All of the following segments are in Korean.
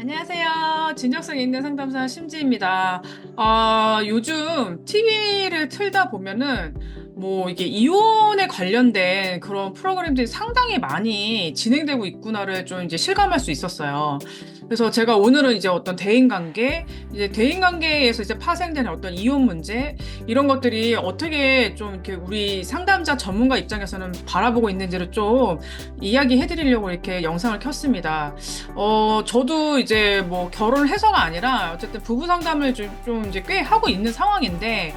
안녕하세요. 진정성 있는 상담사 심지입니다. 요즘 TV를 틀다 보면은 뭐 이게 이혼에 관련된 그런 프로그램들이 상당히 많이 진행되고 있구나를 좀 이제 실감할 수 있었어요. 그래서 제가 오늘은 이제 어떤 대인관계, 이제 대인관계에서 이제 파생되는 어떤 이혼 문제, 이런 것들이 어떻게 좀 이렇게 우리 상담자 전문가 입장에서는 바라보고 있는지를 좀 이야기해 드리려고 이렇게 영상을 켰습니다. 저도 이제 뭐 결혼을 해서가 아니라 어쨌든 부부 상담을 좀 이제 꽤 하고 있는 상황인데,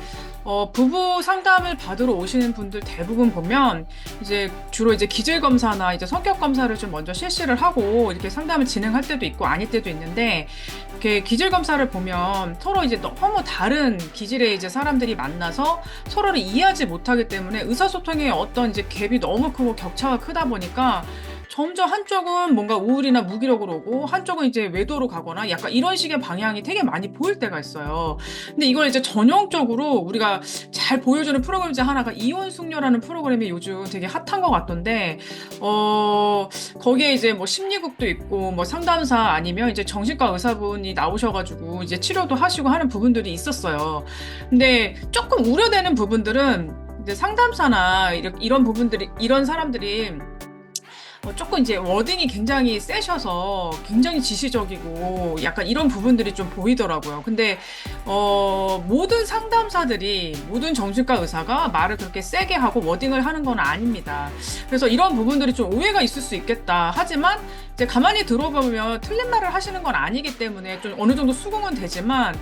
부부 상담을 받으러 오시는 분들 대부분 보면 이제 주로 이제 기질 검사나 이제 성격 검사를 좀 먼저 실시를 하고 이렇게 상담을 진행할 때도 있고 아닐 때도 있는데, 이렇게 기질 검사를 보면 서로 이제 너무 다른 기질의 이제 사람들이 만나서 서로를 이해하지 못하기 때문에 의사소통에 어떤 이제 갭이 너무 크고 격차가 크다 보니까 점점 한쪽은 뭔가 우울이나 무기력으로 오고 한쪽은 이제 외도로 가거나 약간 이런 식의 방향이 되게 많이 보일 때가 있어요. 근데 이걸 이제 전형적으로 우리가 잘 보여주는 프로그램 중 하나가 이혼 숙녀라는 프로그램이 요즘 되게 핫한 것 같던데, 거기에 이제 뭐 심리국도 있고 뭐 상담사 아니면 이제 정신과 의사분이 나오셔가지고 이제 치료도 하시고 하는 부분들이 있었어요. 근데 조금 우려되는 부분들은 이제 상담사나 이런 부분들이, 이런 사람들이 조금 이제 워딩이 굉장히 세셔서 굉장히 지시적이고 약간 이런 부분들이 좀 보이더라고요. 근데, 모든 상담사들이, 모든 정신과 의사가 말을 그렇게 세게 하고 워딩을 하는 건 아닙니다. 그래서 이런 부분들이 좀 오해가 있을 수 있겠다. 하지만 이제 가만히 들어보면 틀린 말을 하시는 건 아니기 때문에 좀 어느 정도 수긍은 되지만,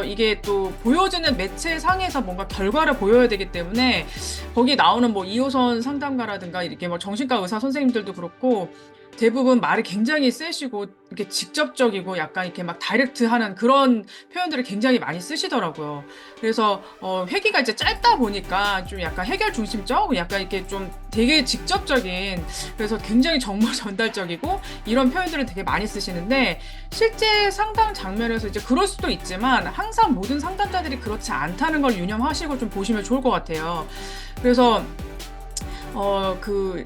이게 또 보여지는 매체 상에서 뭔가 결과를 보여야 되기 때문에 거기 나오는 뭐 2호선 상담가라든가 이렇게 뭐 정신과 의사 선생님들도 그렇고 대부분 말이 굉장히 세시고 이렇게 직접적이고 약간 이렇게 막 다이렉트 하는 그런 표현들을 굉장히 많이 쓰시더라고요. 그래서 회기가 이제 짧다 보니까 좀 약간 해결 중심적, 약간 이렇게 좀 되게 직접적인, 그래서 굉장히 정보 전달적이고 이런 표현들을 되게 많이 쓰시는데 실제 상담 장면에서 이제 그럴 수도 있지만 항상 모든 상담자들이 그렇지 않다는 걸 유념하시고 좀 보시면 좋을 것 같아요. 그래서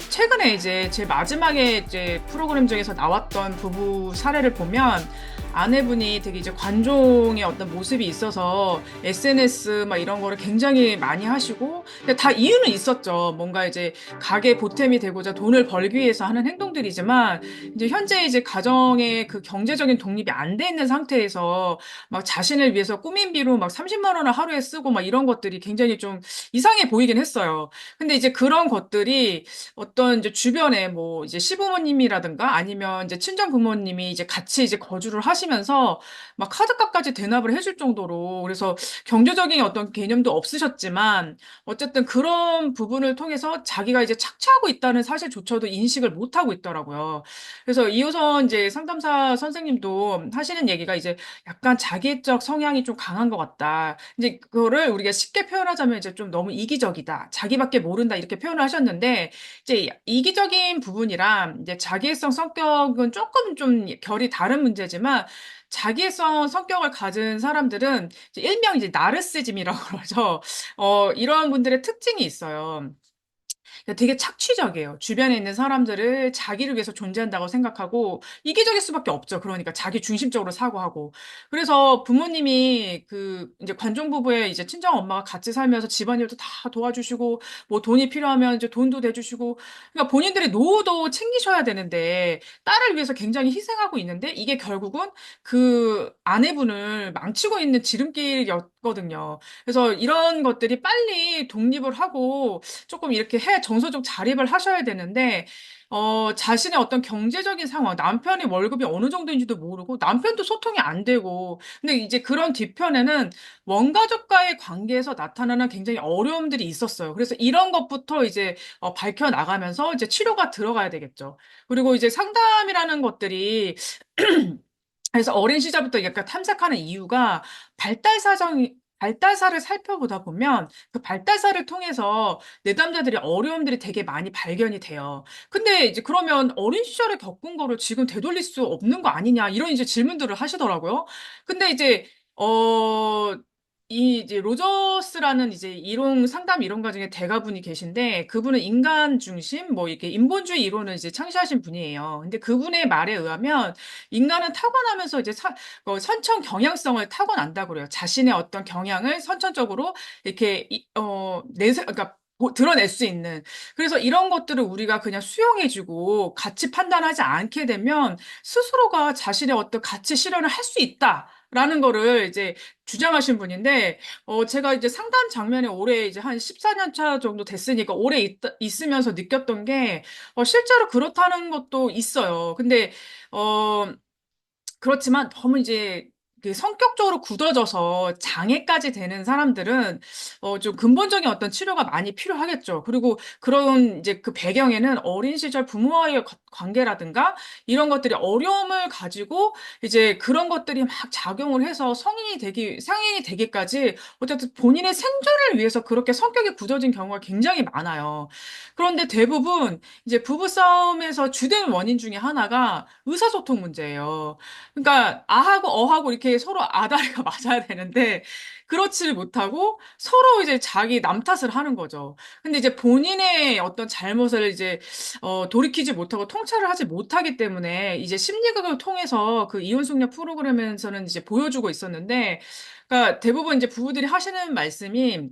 최근에 이제 제 마지막에 이제 프로그램 중에서 나왔던 부부 사례를 보면 아내분이 되게 이제 관종의 어떤 모습이 있어서 SNS 막 이런 거를 굉장히 많이 하시고, 근데 다 이유는 있었죠. 뭔가 이제 가게 보탬이 되고자 돈을 벌기 위해서 하는 행동들이지만, 이제 현재 이제 가정의 그 경제적인 독립이 안 돼 있는 상태에서 막 자신을 위해서 꾸민비로 막 30만 원을 하루에 쓰고 막 이런 것들이 굉장히 좀 이상해 보이긴 했어요. 근데 이제 그런 것들이 어떤 이제 주변에 뭐 이제 시부모님이라든가 아니면 이제 친정 부모님이 이제 같이 이제 거주를 하시면서 막 카드값까지 대납을 해줄 정도로, 그래서 경제적인 어떤 개념도 없으셨지만 어쨌든 그런 부분을 통해서 자기가 이제 착취하고 있다는 사실조차도 인식을 못 하고 있더라고요. 그래서 이호선 이제 상담사 선생님도 하시는 얘기가 이제 약간 자기적 성향이 좀 강한 것 같다. 이제 그거를 우리가 쉽게 표현하자면 이제 좀 너무 이기적이다. 자기밖에 모른다. 이렇게 표현을 하셨는데, 이제 이기적인 부분이랑 이제 자기애성 성격은 조금 좀 결이 다른 문제지만, 자기애성 성격을 가진 사람들은 이제 일명 이제 나르시즘이라고 그러죠. 이러한 분들의 특징이 있어요. 그러니까 되게 착취적이에요. 주변에 있는 사람들을 자기를 위해서 존재한다고 생각하고 이기적일 수밖에 없죠. 그러니까 자기 중심적으로 사고하고. 그래서 부모님이 그 이제 관종 부부의 이제 친정 엄마가 같이 살면서 집안일도 다 도와주시고 뭐 돈이 필요하면 이제 돈도 대주시고, 그러니까 본인들의 노후도 챙기셔야 되는데 딸을 위해서 굉장히 희생하고 있는데 이게 결국은 그 아내분을 망치고 있는 지름길이었거든요. 그래서 이런 것들이 빨리 독립을 하고 조금 이렇게 정서적 자립을 하셔야 되는데, 자신의 어떤 경제적인 상황, 남편이 월급이 어느 정도인지도 모르고, 남편도 소통이 안 되고, 근데 이제 그런 뒤편에는 원가족과의 관계에서 나타나는 굉장히 어려움들이 있었어요. 그래서 이런 것부터 이제 밝혀나가면서 이제 치료가 들어가야 되겠죠. 그리고 이제 상담이라는 것들이 그래서 어린 시절부터 약간 탐색하는 이유가 발달사를 살펴보다 보면 그 발달사를 통해서 내담자들의 어려움들이 되게 많이 발견이 돼요. 근데 이제 그러면 어린 시절에 겪은 거를 지금 되돌릴 수 없는 거 아니냐, 이런 이제 질문들을 하시더라고요. 근데 이제, 어, 이 이제 로저스라는 이제 이론 상담 이론가 중에 대가분이 계신데 그분은 인간 중심 뭐 이렇게 인본주의 이론을 이제 창시하신 분이에요. 근데 그분의 말에 의하면 인간은 타고나면서 이제 선천 경향성을 타고난다고 그래요. 자신의 어떤 경향을 선천적으로 이렇게 그러니까 드러낼 수 있는. 그래서 이런 것들을 우리가 그냥 수용해주고 가치 판단하지 않게 되면 스스로가 자신의 어떤 가치 실현을 할 수 있다라는 거를 이제 주장하신 분인데, 제가 이제 상담 장면에 올해 이제 한 14년 차 정도 됐으니까 오래 있으면서 느꼈던 게, 실제로 그렇다는 것도 있어요. 근데, 어, 그렇지만 너무 이제 그 성격적으로 굳어져서 장애까지 되는 사람들은 좀 근본적인 어떤 치료가 많이 필요하겠죠. 그리고 그런 이제 그 배경에는 어린 시절 부모와의 관계라든가 이런 것들이 어려움을 가지고 이제 그런 것들이 막 작용을 해서 상인이 되기까지 어쨌든 본인의 생존을 위해서 그렇게 성격이 굳어진 경우가 굉장히 많아요. 그런데 대부분 이제 부부싸움에서 주된 원인 중에 하나가 의사소통 문제예요. 그러니까 아하고 어하고 이렇게 서로 아다리가 맞아야 되는데 그렇지를 못하고 서로 이제 자기 남 탓을 하는 거죠. 근데 이제 본인의 어떤 잘못을 이제 돌이키지 못하고 통찰을 하지 못하기 때문에 이제 심리학을 통해서 그 이혼숙녀 프로그램에서는 이제 보여주고 있었는데 그러니까 대부분 이제 부부들이 하시는 말씀이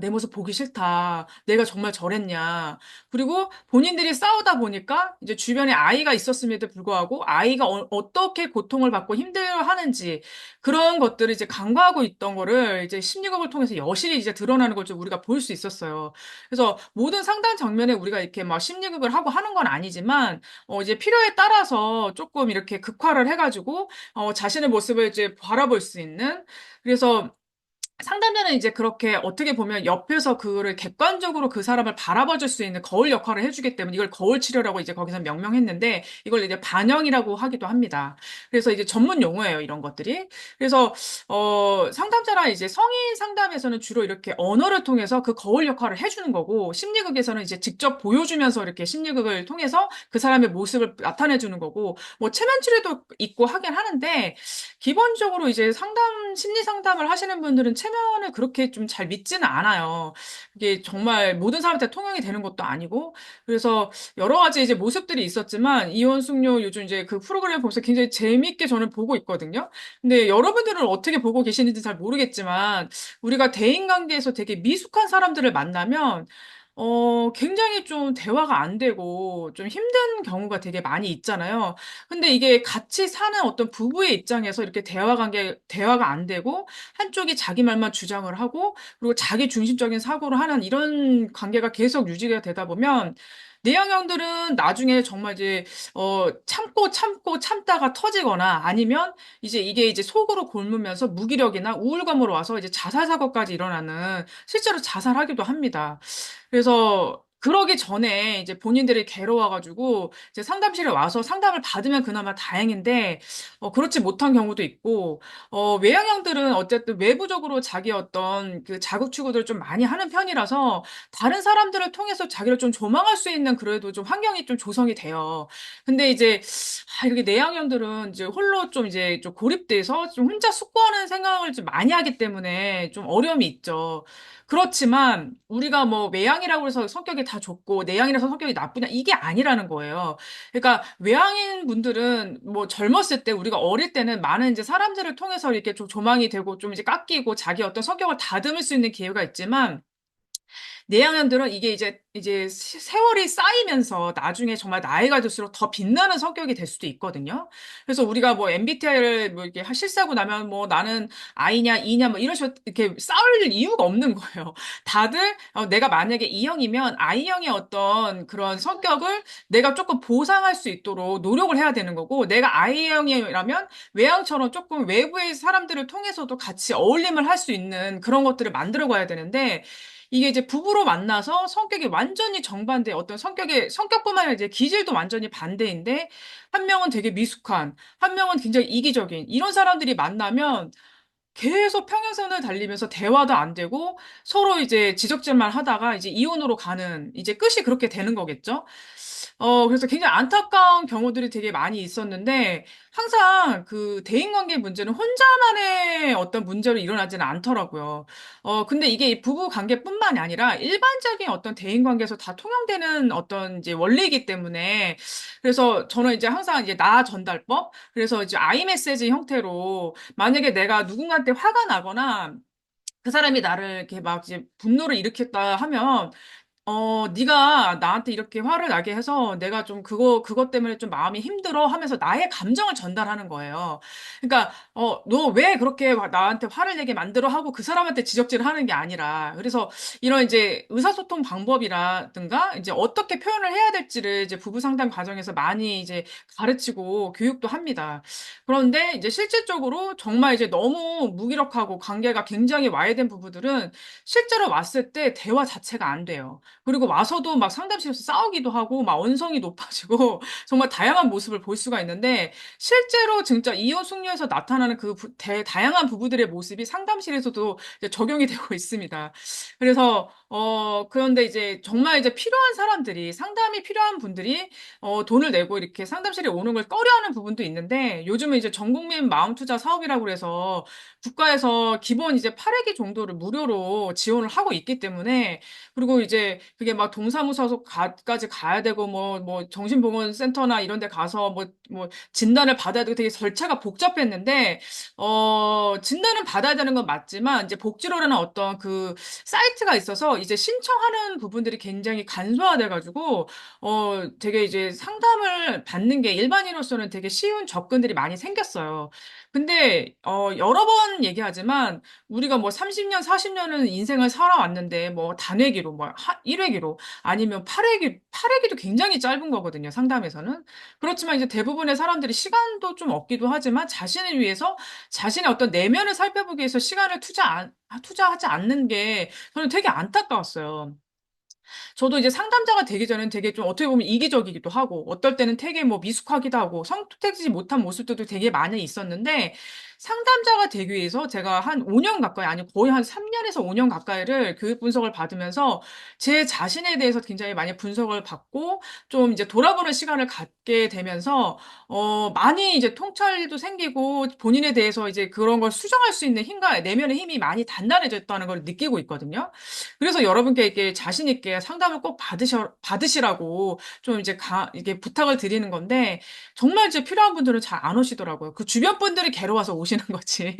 내 모습 보기 싫다. 내가 정말 저랬냐. 그리고 본인들이 싸우다 보니까 이제 주변에 아이가 있었음에도 불구하고 아이가 떻게 고통을 받고 힘들어하는지 그런 것들을 이제 간과하고 있던 거를 이제 심리학을 통해서 여실히 이제 드러나는 걸 좀 우리가 볼 수 있었어요. 그래서 모든 상담 장면에 우리가 이렇게 막 심리학을 하고 하는 건 아니지만 이제 필요에 따라서 조금 이렇게 극화를 해가지고 자신의 모습을 이제 바라볼 수 있는 그래서 상담자는 이제 그렇게 어떻게 보면 옆에서 그거를 객관적으로 그 사람을 바라봐 줄 수 있는 거울 역할을 해주기 때문에 이걸 거울 치료라고 이제 거기서 명명했는데 이걸 이제 반영이라고 하기도 합니다. 그래서 이제 전문 용어예요, 이런 것들이. 그래서, 상담자나 이제 성인 상담에서는 주로 이렇게 언어를 통해서 그 거울 역할을 해주는 거고 심리극에서는 이제 직접 보여주면서 이렇게 심리극을 통해서 그 사람의 모습을 나타내 주는 거고 뭐 체면 치료도 있고 하긴 하는데 기본적으로 이제 심리 상담을 하시는 분들은 체면을 그렇게 좀 잘 믿지는 않아요. 이게 정말 모든 사람한테 통용이 되는 것도 아니고, 그래서 여러 가지 이제 모습들이 있었지만, 이혼숙녀 요즘 이제 그 프로그램 보면서 굉장히 재밌게 저는 보고 있거든요. 근데 여러분들은 어떻게 보고 계시는지 잘 모르겠지만, 우리가 대인관계에서 되게 미숙한 사람들을 만나면, 굉장히 좀 대화가 안 되고 좀 힘든 경우가 되게 많이 있잖아요. 근데 이게 같이 사는 어떤 부부의 입장에서 이렇게 대화가 안 되고 한쪽이 자기 말만 주장을 하고 그리고 자기 중심적인 사고를 하는 이런 관계가 계속 유지가 되다 보면 내향형들은 나중에 정말 이제 참고 참다가 터지거나 아니면 이게 이제 속으로 곪으면서 무기력이나 우울감으로 와서 이제 자살 사고까지 일어나는 실제로 자살하기도 합니다. 그래서 그러기 전에 이제 본인들이 괴로워가지고 이제 상담실에 와서 상담을 받으면 그나마 다행인데 그렇지 못한 경우도 있고 외향형들은 어쨌든 외부적으로 자기 어떤 그 자극 추구들을 좀 많이 하는 편이라서 다른 사람들을 통해서 자기를 좀 조망할 수 있는 그래도 좀 환경이 좀 조성이 돼요. 근데 이제 이렇게 내향형들은 이제 홀로 좀 이제 좀 고립돼서 좀 혼자 숙고하는 생각을 좀 많이 하기 때문에 좀 어려움이 있죠. 그렇지만 우리가 뭐 외향이라고 해서 성격이 다 좋고 내향이라서 성격이 나쁘냐 이게 아니라는 거예요. 그러니까 외향인 분들은 뭐 젊었을 때 우리가 어릴 때는 많은 이제 사람들을 통해서 이렇게 좀 조망이 되고 좀 이제 깎이고 자기 어떤 성격을 다듬을 수 있는 기회가 있지만 내향형들은 이게 이제 세월이 쌓이면서 나중에 정말 나이가 들수록 더 빛나는 성격이 될 수도 있거든요. 그래서 우리가 뭐 MBTI를 뭐 이렇게 실사고 나면 뭐 나는 I냐 E냐 뭐 이런 식으로 이렇게 싸울 이유가 없는 거예요. 다들 내가 만약에 E형이면 I형의 어떤 그런 성격을 내가 조금 보상할 수 있도록 노력을 해야 되는 거고 내가 I형이라면 외향처럼 조금 외부의 사람들을 통해서도 같이 어울림을 할 수 있는 그런 것들을 만들어 가야 되는데 이게 이제 부부로 만나서 성격이 완전히 정반대, 어떤 성격뿐만 아니라 이제 기질도 완전히 반대인데, 한 명은 되게 미숙한, 한 명은 굉장히 이기적인, 이런 사람들이 만나면 계속 평행선을 달리면서 대화도 안 되고, 서로 이제 지적질만 하다가 이제 이혼으로 가는, 이제 끝이 그렇게 되는 거겠죠? 그래서 굉장히 안타까운 경우들이 되게 많이 있었는데, 항상 그 대인관계 문제는 혼자만의 어떤 문제로 일어나지는 않더라고요. 근데 이게 이 부부 관계뿐만이 아니라 일반적인 어떤 대인관계에서 다 통용되는 어떤 이제 원리이기 때문에, 그래서 저는 이제 항상 이제 나 전달법, 그래서 이제 아이 메시지 형태로 만약에 내가 누군가한테 화가 나거나 그 사람이 나를 이렇게 막 이제 분노를 일으켰다 하면 네가 나한테 이렇게 화를 나게 해서 내가 좀 그것 때문에 좀 마음이 힘들어 하면서 나의 감정을 전달하는 거예요. 그러니까, 너 왜 그렇게 나한테 화를 내게 만들어 하고 그 사람한테 지적질을 하는 게 아니라. 그래서 이런 이제 의사소통 방법이라든가 이제 어떻게 표현을 해야 될지를 이제 부부 상담 과정에서 많이 이제 가르치고 교육도 합니다. 그런데 이제 실질적으로 정말 이제 너무 무기력하고 관계가 굉장히 와해된 부부들은 실제로 왔을 때 대화 자체가 안 돼요. 그리고 와서도 막 상담실에서 싸우기도 하고 막 언성이 높아지고 정말 다양한 모습을 볼 수가 있는데 실제로 진짜 이혼 숙녀에서 나타나는 그 다양한 부부들의 모습이 상담실에서도 이제 적용이 되고 있습니다. 그래서 그런데 이제 정말 이제 필요한 사람들이 상담이 필요한 분들이 돈을 내고 이렇게 상담실에 오는 걸 꺼려하는 부분도 있는데 요즘은 이제 전국민 마음투자 사업이라고 그래서 국가에서 기본 이제 8회기 정도를 무료로 지원을 하고 있기 때문에 그리고 이제 그게 막 동사무소까지 가야 되고 뭐 정신보건센터나 이런 데 가서 뭐 진단을 받아야 되고 되게 절차가 복잡했는데 진단은 받아야 되는 건 맞지만 이제 복지로라는 어떤 그 사이트가 있어서 이제 신청하는 부분들이 굉장히 간소화돼 가지고 되게 이제 상담을 받는 게 일반인으로서는 되게 쉬운 접근들이 많이 생겼어요. 근데 여러 번 얘기하지만 우리가 뭐 30년, 40년은 인생을 살아왔는데 뭐 단회기로 뭐 1회기로 아니면 8회기도 굉장히 짧은 거거든요. 상담에서는. 그렇지만 이제 대부분의 사람들이 시간도 좀 없기도 하지만 자신을 위해서 자신의 어떤 내면을 살펴보기 위해서 시간을 투자하지 않는 게 저는 되게 안타까웠어요. 저도 이제 상담자가 되기 전엔 되게 좀 어떻게 보면 이기적이기도 하고, 어떨 때는 되게 뭐 미숙하기도 하고, 성숙되지 못한 모습들도 되게 많이 있었는데, 상담자가 되기 위해서 제가 한 5년 가까이, 아니 거의 한 3년에서 5년 가까이를 교육 분석을 받으면서 제 자신에 대해서 굉장히 많이 분석을 받고, 좀 이제 돌아보는 시간을 갖게 되면서, 많이 이제 통찰도 생기고, 본인에 대해서 이제 그런 걸 수정할 수 있는 힘과 내면의 힘이 많이 단단해졌다는 걸 느끼고 있거든요. 그래서 여러분께 이렇게 자신 있게 상담을 꼭 받으시라고 좀 이제 이게 부탁을 드리는 건데, 정말 이제 필요한 분들은 잘 안 오시더라고요. 그 주변 분들이 괴로워서 오시는 거지.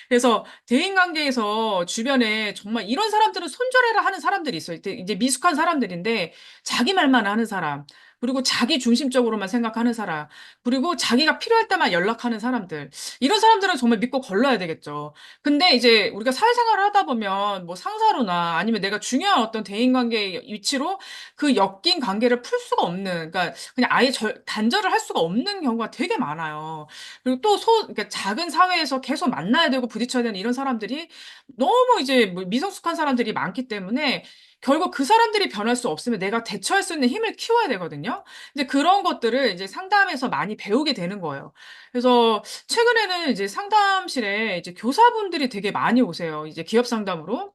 그래서 대인관계에서 주변에 정말 이런 사람들은 손절해라 하는 사람들이 있어요. 이제 미숙한 사람들인데, 자기 말만 하는 사람. 그리고 자기 중심적으로만 생각하는 사람. 그리고 자기가 필요할 때만 연락하는 사람들. 이런 사람들은 정말 믿고 걸러야 되겠죠. 근데 이제 우리가 사회생활을 하다 보면 뭐 상사로나 아니면 내가 중요한 어떤 대인관계 위치로 그 엮인 관계를 풀 수가 없는, 그러니까 그냥 아예 단절을 할 수가 없는 경우가 되게 많아요. 그리고 또 그러니까 작은 사회에서 계속 만나야 되고 부딪혀야 되는 이런 사람들이 너무 이제 뭐 미성숙한 사람들이 많기 때문에 결국 그 사람들이 변할 수 없으면 내가 대처할 수 있는 힘을 키워야 되거든요. 이제 그런 것들을 이제 상담에서 많이 배우게 되는 거예요. 그래서 최근에는 이제 상담실에 이제 교사분들이 되게 많이 오세요. 이제 기업 상담으로.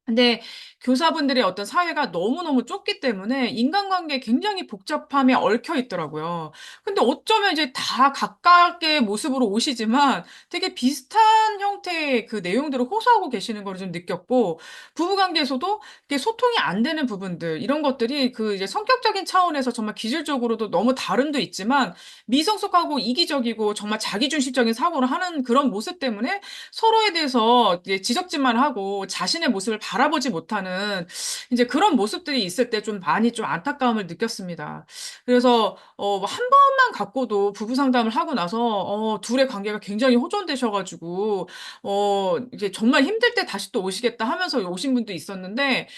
근데 교사분들의 어떤 사회가 너무너무 좁기 때문에 인간관계에 굉장히 복잡함에 얽혀 있더라고요. 근데 어쩌면 이제 다 각각의 모습으로 오시지만 되게 비슷한 형태의 그 내용들을 호소하고 계시는 걸 좀 느꼈고, 부부관계에서도 이게 소통이 안 되는 부분들, 이런 것들이 그 이제 성격적인 차원에서 정말 기질적으로도 너무 다름도 있지만 미성숙하고 이기적이고 정말 자기중심적인 사고를 하는 그런 모습 때문에 서로에 대해서 이제 지적질만 하고 자신의 모습을 바라보지 못하는 이제 그런 모습들이 있을 때 좀 많이 좀 안타까움을 느꼈습니다. 그래서 한 번만 갖고도 부부 상담을 하고 나서 둘의 관계가 굉장히 호전되셔가지고 이제 정말 힘들 때 다시 또 오시겠다 하면서 오신 분도 있었는데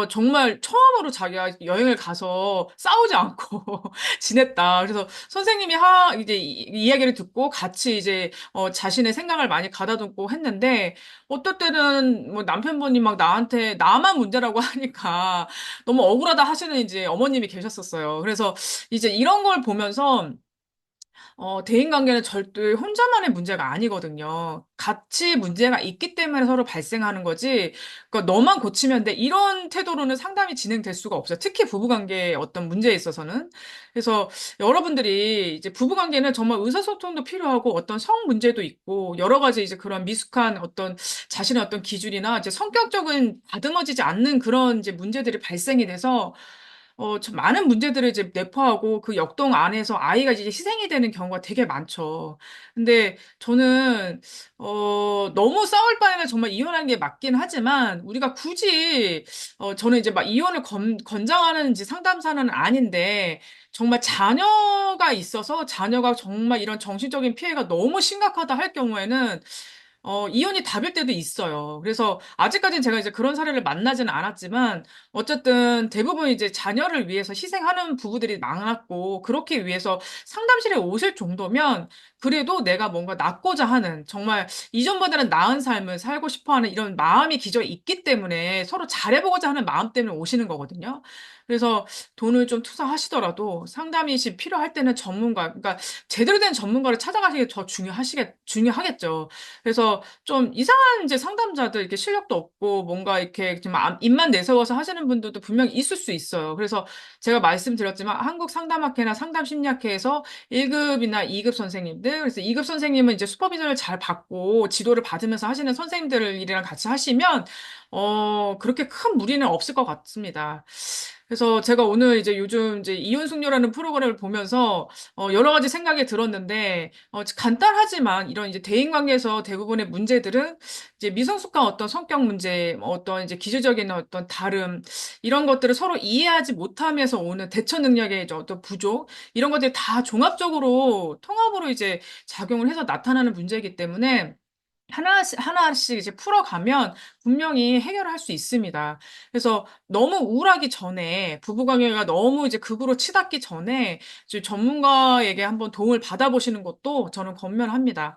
정말 처음으로 자기가 여행을 가서 싸우지 않고 지냈다. 그래서 선생님이 이제 이야기를 듣고 같이 이제 자신의 생각을 많이 가다듬고 했는데, 어떨 때는 뭐 남편분이 막 나한테 나만 문제라고 하니까 너무 억울하다 하시는 이제 어머님이 계셨었어요. 그래서 이제 이런 걸 보면서 대인관계는 절대 혼자만의 문제가 아니거든요. 같이 문제가 있기 때문에 서로 발생하는 거지. 그러니까 너만 고치면 돼. 이런 태도로는 상담이 진행될 수가 없어요. 특히 부부관계의 어떤 문제에 있어서는. 그래서 여러분들이 이제 부부관계는 정말 의사소통도 필요하고 어떤 성 문제도 있고 여러 가지 이제 그런 미숙한 어떤 자신의 어떤 기준이나 이제 성격적인 다듬어지지 않는 그런 이제 문제들이 발생이 돼서 좀 많은 문제들을 이제 내포하고 그 역동 안에서 아이가 이제 희생이 되는 경우가 되게 많죠. 근데 저는, 너무 싸울 바에는 정말 이혼하는 게 맞긴 하지만 우리가 굳이, 저는 이제 막 이혼을 권장하는 이제 상담사는 아닌데 정말 자녀가 있어서 자녀가 정말 이런 정신적인 피해가 너무 심각하다 할 경우에는 이혼이 답일 때도 있어요. 그래서 아직까지는 제가 이제 그런 사례를 만나지는 않았지만 어쨌든 대부분 이제 자녀를 위해서 희생하는 부부들이 많았고 그렇게 위해서 상담실에 오실 정도면 그래도 내가 뭔가 낫고자 하는 정말 이전보다는 나은 삶을 살고 싶어 하는 이런 마음이 기저에 있기 때문에 서로 잘해보고자 하는 마음 때문에 오시는 거거든요. 그래서 돈을 좀 투자하시더라도 상담이시 필요할 때는 전문가, 그러니까 제대로 된 전문가를 찾아가시는 게 더 중요하겠죠. 그래서 좀 이상한 이제 상담자들 이렇게 실력도 없고 뭔가 이렇게 좀 입만 내세워서 하시는 분들도 분명히 있을 수 있어요. 그래서 제가 말씀드렸지만 한국 상담학회나 상담심리학회에서 1급이나 2급 선생님들, 그래서 2급 선생님은 이제 슈퍼비전을 잘 받고 지도를 받으면서 하시는 선생님들이랑 같이 하시면 그렇게 큰 무리는 없을 것 같습니다. 그래서 제가 오늘 이제 요즘 이제 이혼숙녀라는 프로그램을 보면서 여러 가지 생각이 들었는데 간단하지만 이런 이제 대인관계에서 대부분의 문제들은 이제 미성숙한 어떤 성격 문제, 뭐 어떤 이제 기질적인 어떤 다름 이런 것들을 서로 이해하지 못하면서 오는 대처 능력의 이제 어떤 부족 이런 것들이 다 종합적으로 통합으로 이제 작용을 해서 나타나는 문제이기 때문에 하나씩 이제 풀어가면 분명히 해결할 수 있습니다. 그래서 너무 우울하기 전에, 부부관계가 너무 이제 극으로 치닫기 전에, 이제 전문가에게 한번 도움을 받아보시는 것도 저는 권면합니다.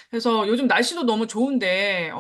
그래서 요즘 날씨도 너무 좋은데,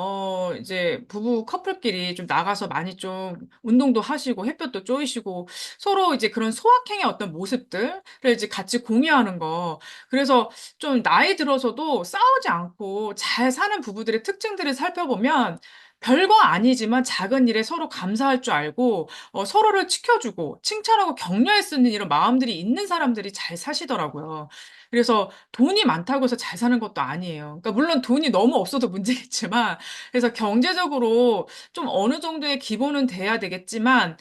이제 부부 커플끼리 좀 나가서 많이 좀 운동도 하시고, 햇볕도 쬐시고, 서로 이제 그런 소확행의 어떤 모습들을 이제 같이 공유하는 거. 그래서 좀 나이 들어서도 싸우지 않고 잘 사는 부부들의 특징들을 살펴보면 별거 아니지만 작은 일에 서로 감사할 줄 알고 서로를 지켜주고 칭찬하고 격려할 수 있는 이런 마음들이 있는 사람들이 잘 사시더라고요. 그래서 돈이 많다고 해서 잘 사는 것도 아니에요. 그러니까 물론 돈이 너무 없어도 문제겠지만 그래서 경제적으로 좀 어느 정도의 기본은 돼야 되겠지만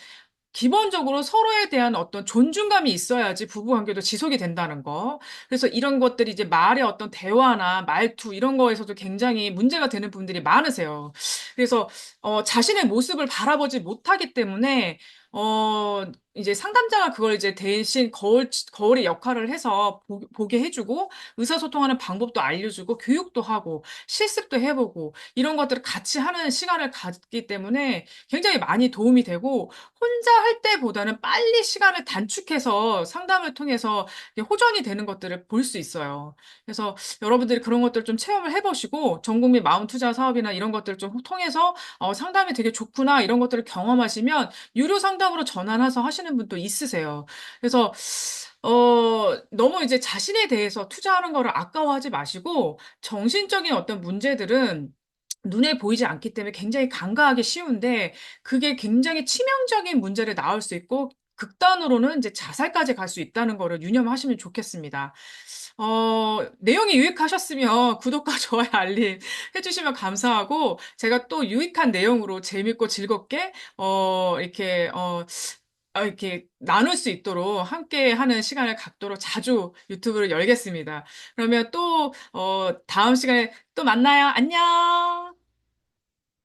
기본적으로 서로에 대한 어떤 존중감이 있어야지 부부관계도 지속이 된다는 거. 그래서 이런 것들이 이제 말의 어떤 대화나 말투 이런 거에서도 굉장히 문제가 되는 분들이 많으세요. 그래서 자신의 모습을 바라보지 못하기 때문에 이제 상담자가 그걸 이제 대신 거울의 역할을 해서 보게 해주고 의사소통하는 방법도 알려주고 교육도 하고 실습도 해보고 이런 것들을 같이 하는 시간을 갖기 때문에 굉장히 많이 도움이 되고 혼자 할 때보다는 빨리 시간을 단축해서 상담을 통해서 호전이 되는 것들을 볼 수 있어요. 그래서 여러분들이 그런 것들 좀 체험을 해보시고 전국민 마음 투자 사업이나 이런 것들을 좀 통해서 상담이 되게 좋구나 이런 것들을 경험하시면 유료 상담으로 전환해서 하시는 분도 있으세요. 그래서 너무 이제 자신에 대해서 투자하는 거를 아까워하지 마시고 정신적인 어떤 문제들은 눈에 보이지 않기 때문에 굉장히 간과하기 쉬운데 그게 굉장히 치명적인 문제를 낳을 수 있고 극단으로는 이제 자살까지 갈 수 있다는 거를 유념하시면 좋겠습니다. 내용이 유익하셨으면 구독과 좋아요, 알림 해주시면 감사하고 제가 또 유익한 내용으로 재밌고 즐겁게 이렇게 나눌 수 있도록 함께 하는 시간을 갖도록 자주 유튜브를 열겠습니다. 그러면 또 다음 시간에 또 만나요. 안녕!